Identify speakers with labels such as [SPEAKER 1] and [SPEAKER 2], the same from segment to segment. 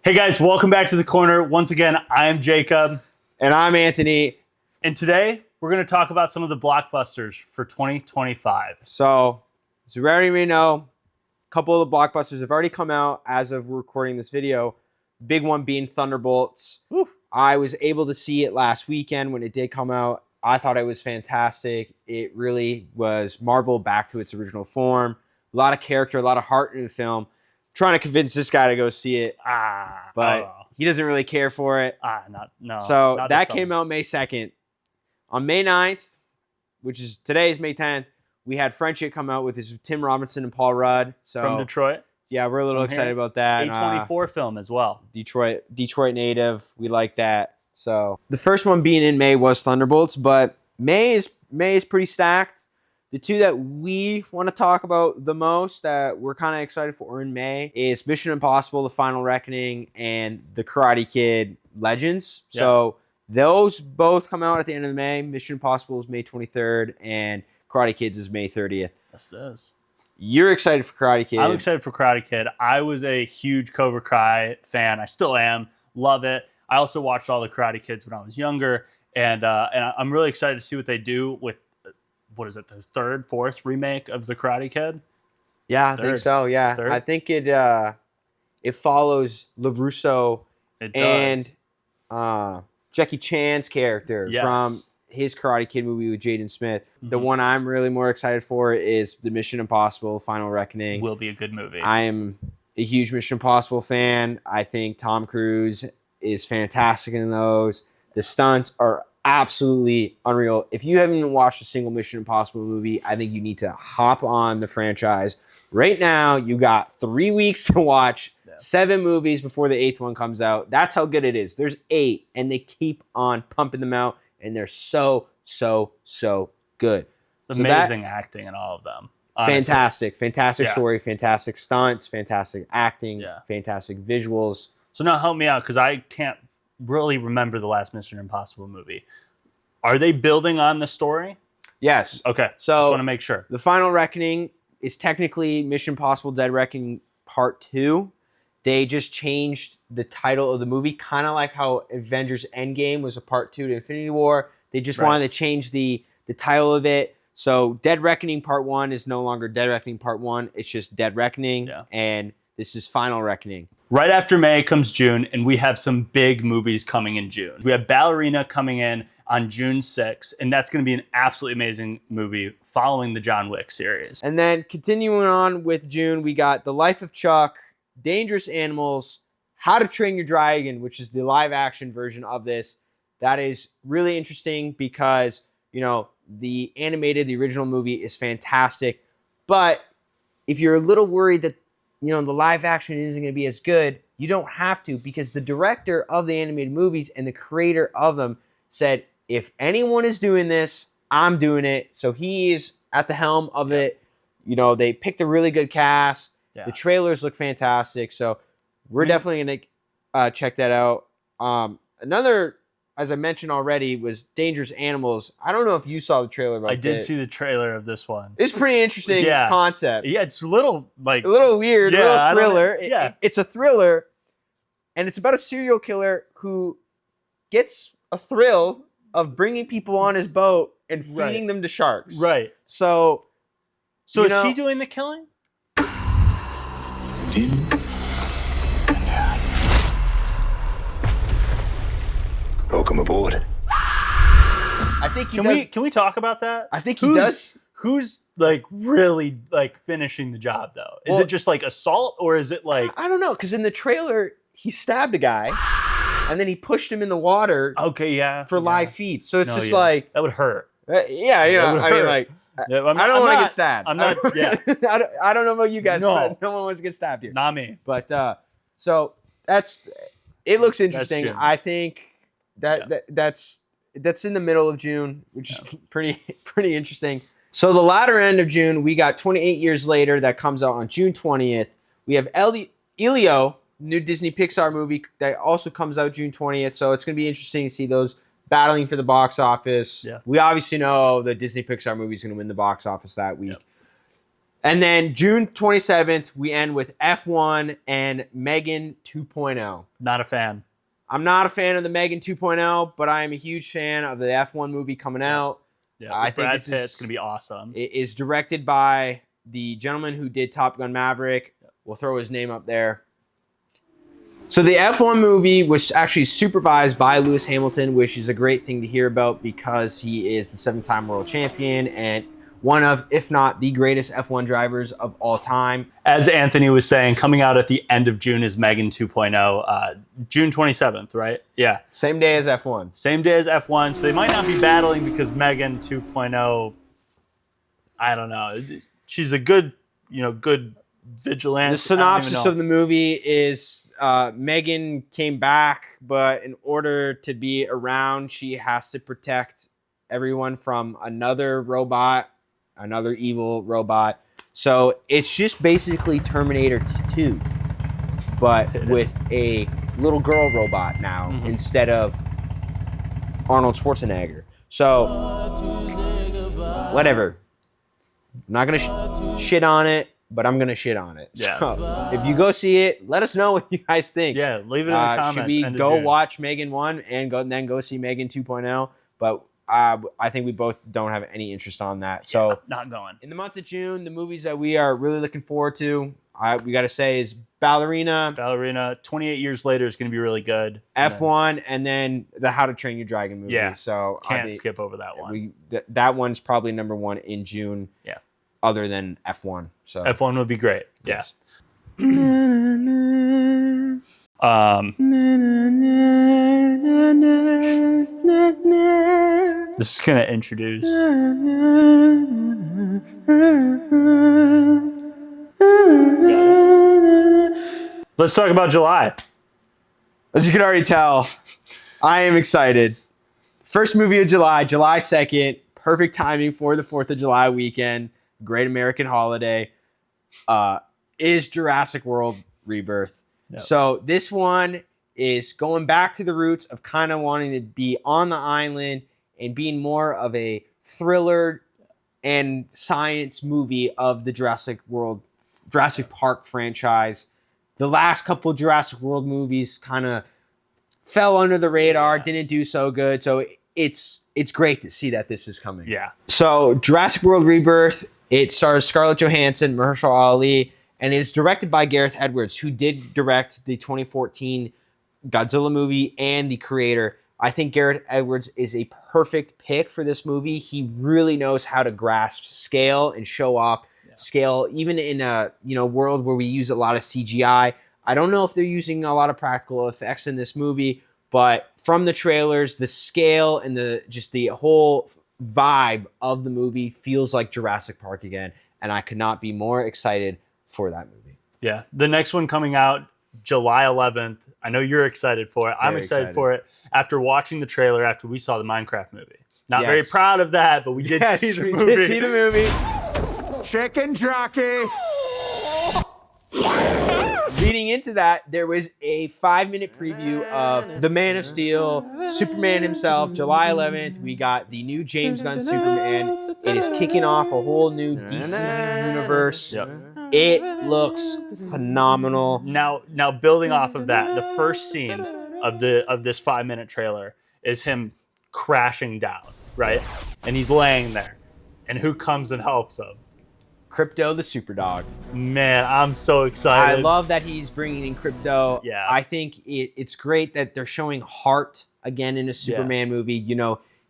[SPEAKER 1] Hey guys, welcome back to the corner. Once again, I'm Jacob.
[SPEAKER 2] And I'm Anthony.
[SPEAKER 1] And today, we're going to talk about some of the blockbusters for 2025.
[SPEAKER 2] So, as you already may know, a couple of the blockbusters have already come out as of recording this video. Big one being Thunderbolts.
[SPEAKER 1] Woo.
[SPEAKER 2] I was able to see it last weekend when it did come out. I thought it was fantastic. It really was Marvel back to its original form. A lot of character, a lot of heart in the film. Trying to convince this guy to go see it, but he doesn't really care for it. So that came out May 2nd. On May 9th, which is today's May 10th, we had Friendship come out with his Tim Robinson and Paul Rudd. So
[SPEAKER 1] from Detroit.
[SPEAKER 2] Yeah, we're a little excited about that.
[SPEAKER 1] A24 film as well.
[SPEAKER 2] Detroit native. We like that. So the first one being in May was Thunderbolts, but May is pretty stacked. The two that we want to talk about the most that we're kind of excited for in May is Mission Impossible: The Final Reckoning and The Karate Kid Legends. Yeah. So those both come out at the end of May. Mission Impossible is May 23rd and Karate Kids is May 30th.
[SPEAKER 1] Yes, it is.
[SPEAKER 2] You're excited for Karate Kid.
[SPEAKER 1] I'm excited for Karate Kid. I was a huge Cobra Kai fan. I still am. Love it. I also watched all the Karate Kids when I was younger. And I'm really excited to see what they do with, what is it, the third, fourth remake of The Karate Kid?
[SPEAKER 2] Yeah, I think so, yeah. Third? I think it follows LaRusso and Jackie Chan's character from his Karate Kid movie with Jaden Smith. Mm-hmm. The one I'm really more excited for is the Mission Impossible: Final Reckoning.
[SPEAKER 1] Will be a good movie.
[SPEAKER 2] I am a huge Mission Impossible fan. I think Tom Cruise is fantastic in those. The stunts are absolutely unreal. If you haven't even watched a single Mission Impossible movie, I think you need to hop on the franchise. Right now, you got 3 weeks to watch 7 movies before the 8th one comes out. That's how good it is. There's 8, and they keep on pumping them out, and they're so good.
[SPEAKER 1] It's amazing acting in all of them.
[SPEAKER 2] Honestly. Fantastic story, fantastic stunts, fantastic acting, fantastic visuals.
[SPEAKER 1] So now help me out, because I can't really remember the last Mission Impossible movie. Are they building on the story?
[SPEAKER 2] Yes.
[SPEAKER 1] Okay.
[SPEAKER 2] So
[SPEAKER 1] just want to make sure.
[SPEAKER 2] The Final Reckoning is technically Mission Impossible: Dead Reckoning Part 2. They just changed the title of the movie, kind of like how Avengers Endgame was a Part 2 to Infinity War. They just wanted to change the title of it. So Dead Reckoning Part 1 is no longer Dead Reckoning Part 1. It's just Dead Reckoning, and this is Final Reckoning.
[SPEAKER 1] Right after May comes June, and we have some big movies coming in June. We have Ballerina coming in on June 6th, and that's going to be an absolutely amazing movie following the John Wick series.
[SPEAKER 2] And then continuing on with June, we got The Life of Chuck, Dangerous Animals, How to Train Your Dragon, which is the live-action version of this. That is really interesting because, the original movie is fantastic. But if you're a little worried that the live action isn't going to be as good, you don't have to, because the director of the animated movies and the creator of them said, if anyone is doing this, I'm doing it. So he is at the helm of it. They picked a really good cast. Yeah. The trailers look fantastic. So we're definitely going to check that out. Another, as I mentioned already, was Dangerous Animals. I don't know if you saw the trailer.
[SPEAKER 1] I did see the trailer of this one.
[SPEAKER 2] It's pretty interesting concept.
[SPEAKER 1] Yeah, it's a little
[SPEAKER 2] weird, a little thriller. It's a thriller, and it's about a serial killer who gets a thrill of bringing people on his boat and feeding them to sharks.
[SPEAKER 1] Right.
[SPEAKER 2] So
[SPEAKER 1] is he doing the killing?
[SPEAKER 3] Welcome aboard.
[SPEAKER 2] I think
[SPEAKER 1] Can we talk about that?
[SPEAKER 2] I think he does.
[SPEAKER 1] Who's really finishing the job though? Is it just assault, or is it
[SPEAKER 2] I don't know, because in the trailer he stabbed a guy and then he pushed him in the water.
[SPEAKER 1] Okay, yeah.
[SPEAKER 2] For live feed. So it's
[SPEAKER 1] that would hurt.
[SPEAKER 2] I don't want to get stabbed.
[SPEAKER 1] I'm not. Yeah.
[SPEAKER 2] I don't know about you guys. But no one wants to get stabbed here.
[SPEAKER 1] Not me.
[SPEAKER 2] But so it looks interesting. I think that's in the middle of June, which is pretty interesting. So the latter end of June, we got 28 Years Later that comes out on June 20th. We have Elio, new Disney Pixar movie that also comes out June 20th. So it's going to be interesting to see those battling for the box office. Yeah. We obviously know the Disney Pixar movie is going to win the box office that week. And then June 27th, we end with F1 and Megan 2.0.
[SPEAKER 1] Not a fan.
[SPEAKER 2] I'm not a fan of the Megan 2.0, but I am a huge fan of the F1 movie coming out.
[SPEAKER 1] Yeah,
[SPEAKER 2] I think
[SPEAKER 1] Brad Pitt's going to be awesome.
[SPEAKER 2] It is directed by the gentleman who did Top Gun Maverick. We'll throw his name up there. So the F1 movie was actually supervised by Lewis Hamilton, which is a great thing to hear about because he is the 7-time world champion and one of, if not the greatest F1 drivers of all time.
[SPEAKER 1] As Anthony was saying, coming out at the end of June is Megan 2.0, June 27th, right? Yeah.
[SPEAKER 2] Same day as F1.
[SPEAKER 1] Same day as F1, so they might not be battling because Megan 2.0, I don't know. She's a good vigilante.
[SPEAKER 2] The synopsis of the movie is Megan came back, but in order to be around, she has to protect everyone from another evil robot. So it's just basically Terminator 2, but with a little girl robot now instead of Arnold Schwarzenegger. So whatever. I'm not going to shit on it, but I'm going to shit on it.
[SPEAKER 1] Yeah.
[SPEAKER 2] So if you go see it, let us know what you guys think.
[SPEAKER 1] Yeah, leave it in the comments.
[SPEAKER 2] Should we go watch Megan 1 and then go see Megan 2.0? But I think we both don't have any interest on that. So
[SPEAKER 1] yeah, not going.
[SPEAKER 2] In the month of June, the movies that we are really looking forward to, we got to say, is Ballerina.
[SPEAKER 1] Ballerina, 28 years later, is going to be really good.
[SPEAKER 2] F1, and then the How to Train Your Dragon movie.
[SPEAKER 1] Yeah,
[SPEAKER 2] so
[SPEAKER 1] can't skip over that one.
[SPEAKER 2] That one's probably number one in June.
[SPEAKER 1] Yeah.
[SPEAKER 2] Other than F1. So
[SPEAKER 1] F1 would be great. Yes. This is going to introduce. Let's talk about July.
[SPEAKER 2] As you can already tell, I am excited. First movie of July, July 2nd. Perfect timing for the 4th of July weekend. Great American holiday. Is Jurassic World Rebirth. Yep. So this one is going back to the roots of kind of wanting to be on the island and being more of a thriller and science movie of the Jurassic Park franchise. The last couple Jurassic World movies kind of fell under the radar, didn't do so good. So it's great to see that this is coming.
[SPEAKER 1] Yeah.
[SPEAKER 2] So Jurassic World Rebirth, it stars Scarlett Johansson, Mahershala Ali, and it's directed by Gareth Edwards, who did direct the 2014 Godzilla movie and the creator. I think Gareth Edwards is a perfect pick for this movie. He really knows how to grasp scale and show off scale, even in a world where we use a lot of CGI. I don't know if they're using a lot of practical effects in this movie, but from the trailers, the scale and the whole vibe of the movie feels like Jurassic Park again, and I could not be more excited for that movie.
[SPEAKER 1] Yeah, the next one coming out July 11th. I know you're excited for it. I'm excited for it after watching the trailer after we saw the Minecraft movie. Not very proud of that, but we did see the movie.
[SPEAKER 2] Did see the movie.
[SPEAKER 3] Chicken jockey.
[SPEAKER 2] Leading into that, there was a 5-minute preview of The Man of Steel, Superman himself, July 11th. We got the new James Gunn Superman. It is kicking off a whole new DC universe.
[SPEAKER 1] Yep.
[SPEAKER 2] It looks phenomenal.
[SPEAKER 1] Now building off of that, the first scene of this 5-minute trailer is him crashing down, right? And he's laying there. And who comes and helps him?
[SPEAKER 2] Crypto the Superdog.
[SPEAKER 1] Man, I'm so excited.
[SPEAKER 2] I love that he's bringing in Crypto.
[SPEAKER 1] Yeah.
[SPEAKER 2] I think it's great that they're showing heart again in a Superman movie.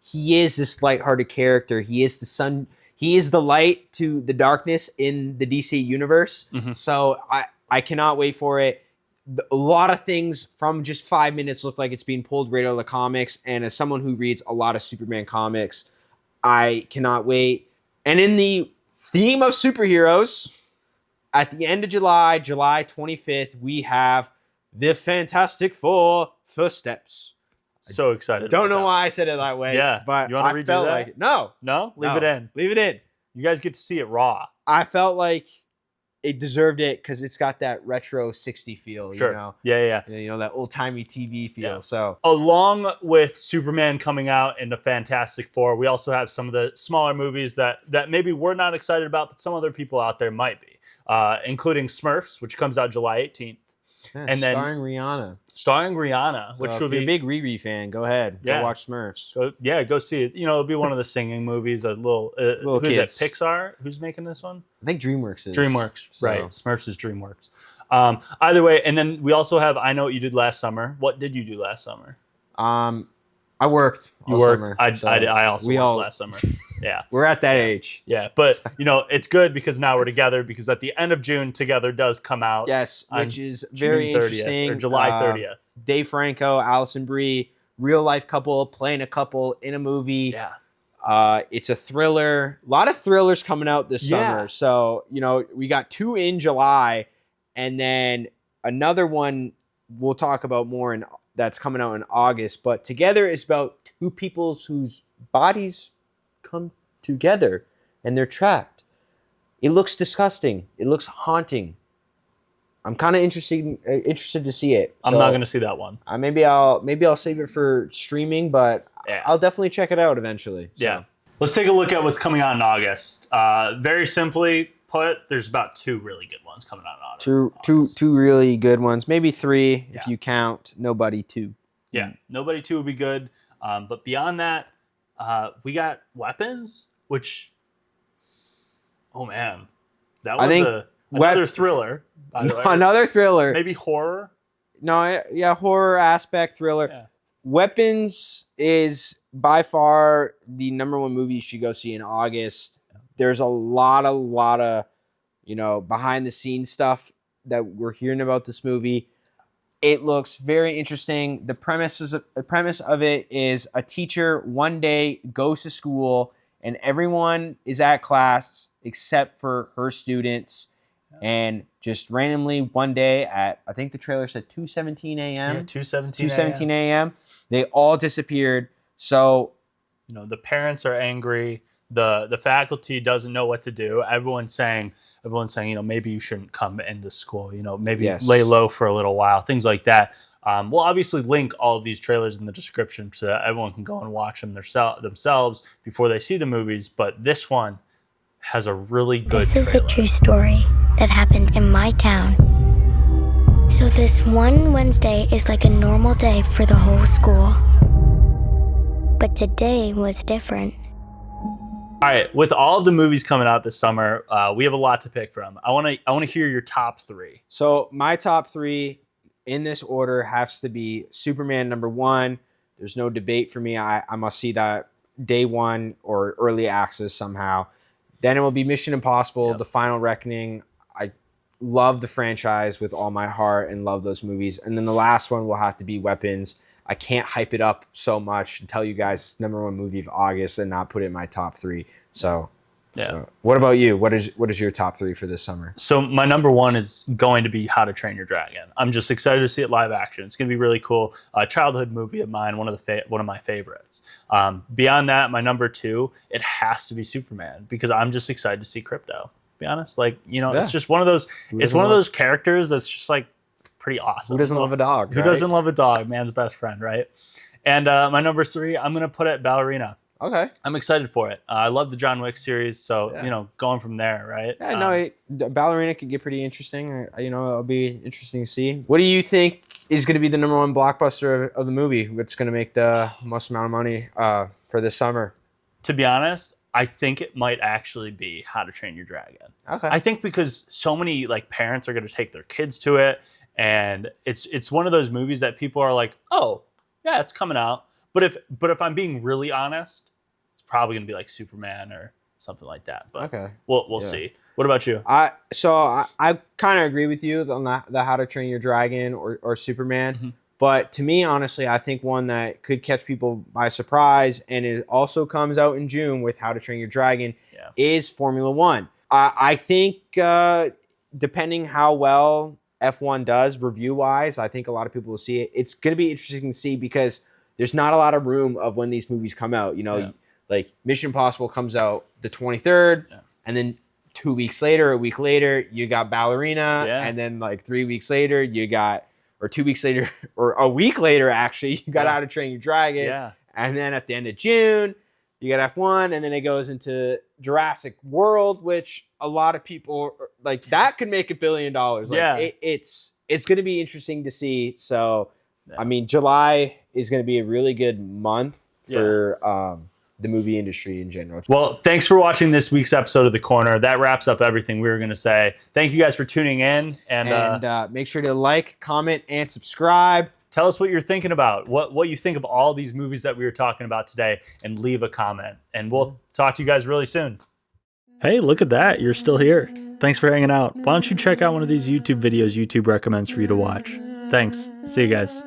[SPEAKER 2] He is this lighthearted character. He is the sun. He is the light to the darkness in the DC universe. Mm-hmm. So I cannot wait for it. A lot of things from just 5 minutes look like it's being pulled right out of the comics. And as someone who reads a lot of Superman comics, I cannot wait. And in the theme of superheroes, at the end of July 25th, we have the Fantastic Four First Steps.
[SPEAKER 1] So excited.
[SPEAKER 2] Don't know why I said it that way.
[SPEAKER 1] Yeah.
[SPEAKER 2] But
[SPEAKER 1] you want to redo that?
[SPEAKER 2] Like it. No.
[SPEAKER 1] No? Leave it in.
[SPEAKER 2] Leave it in.
[SPEAKER 1] You guys get to see it raw.
[SPEAKER 2] I felt like it deserved it because it's got that retro 60 feel.
[SPEAKER 1] Sure.
[SPEAKER 2] You know?
[SPEAKER 1] Yeah.
[SPEAKER 2] You know, that old timey TV feel.
[SPEAKER 1] Yeah.
[SPEAKER 2] So
[SPEAKER 1] Along with Superman coming out and the Fantastic Four, we also have some of the smaller movies that maybe we're not excited about, but some other people out there might be, including Smurfs, which comes out July 18th.
[SPEAKER 2] yeah,
[SPEAKER 1] And then
[SPEAKER 2] starring Rihanna.
[SPEAKER 1] Which
[SPEAKER 2] So
[SPEAKER 1] will
[SPEAKER 2] if you're
[SPEAKER 1] be
[SPEAKER 2] a big Riri fan, go ahead.
[SPEAKER 1] Yeah.
[SPEAKER 2] Go watch Smurfs.
[SPEAKER 1] go see it. You know, it'll be one of the singing movies. A little who's
[SPEAKER 2] kids.
[SPEAKER 1] it? Pixar. Who's making this one?
[SPEAKER 2] I think DreamWorks is.
[SPEAKER 1] DreamWorks,
[SPEAKER 2] So-
[SPEAKER 1] right? Smurfs is DreamWorks. Either way, and then we also have I Know What You Did Last Summer. What did you do last summer?
[SPEAKER 2] I worked.
[SPEAKER 1] You
[SPEAKER 2] all
[SPEAKER 1] worked.
[SPEAKER 2] Summer, so
[SPEAKER 1] I also
[SPEAKER 2] we
[SPEAKER 1] worked
[SPEAKER 2] all-
[SPEAKER 1] last summer. Yeah.
[SPEAKER 2] We're at that age.
[SPEAKER 1] Yeah, but you know it's good because now we're together. Because at the end of June, Together does come out.
[SPEAKER 2] Yes,
[SPEAKER 1] on
[SPEAKER 2] which is very
[SPEAKER 1] June 30th
[SPEAKER 2] interesting.
[SPEAKER 1] or July 30th.
[SPEAKER 2] Dave Franco, Allison Brie, real life couple playing a couple in a movie.
[SPEAKER 1] Yeah.
[SPEAKER 2] It's a thriller. A lot of thrillers coming out this
[SPEAKER 1] Yeah.
[SPEAKER 2] summer. So, you know, we got 2 in July and then another one we'll talk about more that's coming out in August. But Together is about 2 people whose bodies come together and they're trapped. It looks disgusting. It looks haunting. I'm kind of interested to see it.
[SPEAKER 1] I'm not going to see that one.
[SPEAKER 2] Maybe I'll save it for streaming, but
[SPEAKER 1] Yeah.
[SPEAKER 2] I'll definitely check it out eventually. So.
[SPEAKER 1] Yeah. Let's take a look at what's coming out in August. Very simply put, there's about 2 really good ones coming out in August.
[SPEAKER 2] Two really good ones, maybe 3
[SPEAKER 1] Yeah.
[SPEAKER 2] if you count Nobody 2.
[SPEAKER 1] Yeah, Nobody 2 would be good. But beyond that, we got Weapons, which, oh man, that
[SPEAKER 2] I
[SPEAKER 1] was
[SPEAKER 2] think
[SPEAKER 1] another thriller. By the way.
[SPEAKER 2] Another thriller.
[SPEAKER 1] Maybe horror.
[SPEAKER 2] No, yeah, horror aspect thriller.
[SPEAKER 1] Yeah.
[SPEAKER 2] Weapons is by far the #1 movie you should go see in August. There's a lot of, you know, behind the scenes stuff that we're hearing about this movie. It looks very interesting. The premise of it is a teacher one day goes to school and everyone is at class except for her students. And just randomly one day at, I think the trailer said 2:17 a.m.
[SPEAKER 1] Yeah, 2:17
[SPEAKER 2] 2:17 a.m. They all disappeared. So,
[SPEAKER 1] You know, the parents are angry. The faculty doesn't know what to do. Everyone's saying, you know, maybe you shouldn't come into school. You know, maybe
[SPEAKER 2] Yes.
[SPEAKER 1] lay low for a little while. Things like that. We'll obviously link all of these trailers in the description so that everyone can go and watch them themselves before they see the movies. But this one has a really good
[SPEAKER 4] This is
[SPEAKER 1] trailer.
[SPEAKER 4] a true story that happened in my town. So this one Wednesday is like a normal day for the whole school. But today was different.
[SPEAKER 1] All right, with all of the movies coming out this summer, we have a lot to pick from. I want to hear your top 3.
[SPEAKER 2] So my top 3 in this order has to be Superman #1. There's no debate for me. I must see that day 1 or early access somehow. Then it will be Mission Impossible,
[SPEAKER 1] Yep.
[SPEAKER 2] The Final Reckoning. I love the franchise with all my heart and love those movies. And then the last one will have to be Weapons. I can't hype it up so much and tell you guys #1 movie of August and not put it in my top 3. So,
[SPEAKER 1] Yeah.
[SPEAKER 2] what about you? What is your top 3 for this summer?
[SPEAKER 1] So my #1 is going to be How to Train Your Dragon. I'm just excited to see it live action. It's going to be really cool. A childhood movie of mine, one of my favorites. Beyond that, my #2, it has to be Superman because I'm just excited to see Crypto. To be honest, like
[SPEAKER 2] Yeah.
[SPEAKER 1] it's just one of those.
[SPEAKER 2] Who
[SPEAKER 1] It's
[SPEAKER 2] doesn't
[SPEAKER 1] one of
[SPEAKER 2] love-
[SPEAKER 1] those characters that's just like pretty awesome.
[SPEAKER 2] Who doesn't love a dog?
[SPEAKER 1] Who
[SPEAKER 2] right?
[SPEAKER 1] doesn't love a dog? Man's best friend, right? And my #3, I'm going to put it Ballerina.
[SPEAKER 2] Okay.
[SPEAKER 1] I'm excited for it. I love the John Wick series, so
[SPEAKER 2] Yeah.
[SPEAKER 1] you know, going from there, right?
[SPEAKER 2] Yeah, no, Ballerina could get pretty interesting. You know, it'll be interesting to see. What do you think is going to be the #1 blockbuster of the movie? What's going to make the most amount of money for this summer?
[SPEAKER 1] To be honest, I think it might actually be How to Train Your Dragon.
[SPEAKER 2] Okay.
[SPEAKER 1] I think because so many like parents are going to take their kids to it, and it's one of those movies that people are like, oh yeah, it's coming out. But if I'm being really honest, it's probably going to be like Superman or something like that. But
[SPEAKER 2] Okay.
[SPEAKER 1] we'll
[SPEAKER 2] Yeah.
[SPEAKER 1] see. What about you?
[SPEAKER 2] I kind of agree with you on the How to Train Your Dragon or Superman.
[SPEAKER 1] Mhm.
[SPEAKER 2] But to me, honestly, I think one that could catch people by surprise, and it also comes out in June with How to Train Your Dragon,
[SPEAKER 1] Yeah.
[SPEAKER 2] is Formula One. I think depending how well F1 does review-wise, I think a lot of people will see it. It's going to be interesting to see because there's not a lot of room of when these movies come out. You know,
[SPEAKER 1] Yeah.
[SPEAKER 2] like Mission Impossible comes out the 23rd,
[SPEAKER 1] Yeah.
[SPEAKER 2] and then 2 weeks later, a week later, you got Ballerina.
[SPEAKER 1] Yeah.
[SPEAKER 2] And then like 3 weeks later, you got, or 2 weeks later, or a week later, actually, you got How to Train Your Dragon.
[SPEAKER 1] Yeah.
[SPEAKER 2] And then at the end of June, you got F1, and then it goes into Jurassic World, which a lot of people like that could make $1 billion. Like,
[SPEAKER 1] yeah.
[SPEAKER 2] It's going to be interesting to see. So, I mean, July is going to be a really good month for the movie industry in general.
[SPEAKER 1] Well, thanks for watching this week's episode of The Corner. That wraps up everything we were going to say. Thank you guys for tuning in. And
[SPEAKER 2] make sure to like, comment, and subscribe.
[SPEAKER 1] Tell us what you're thinking about, what you think of all these movies that we were talking about today, and leave a comment. And we'll talk to you guys really soon. Hey, look at that. You're still here. Thanks for hanging out. Why don't you check out one of these YouTube videos YouTube recommends for you to watch? Thanks. See you guys.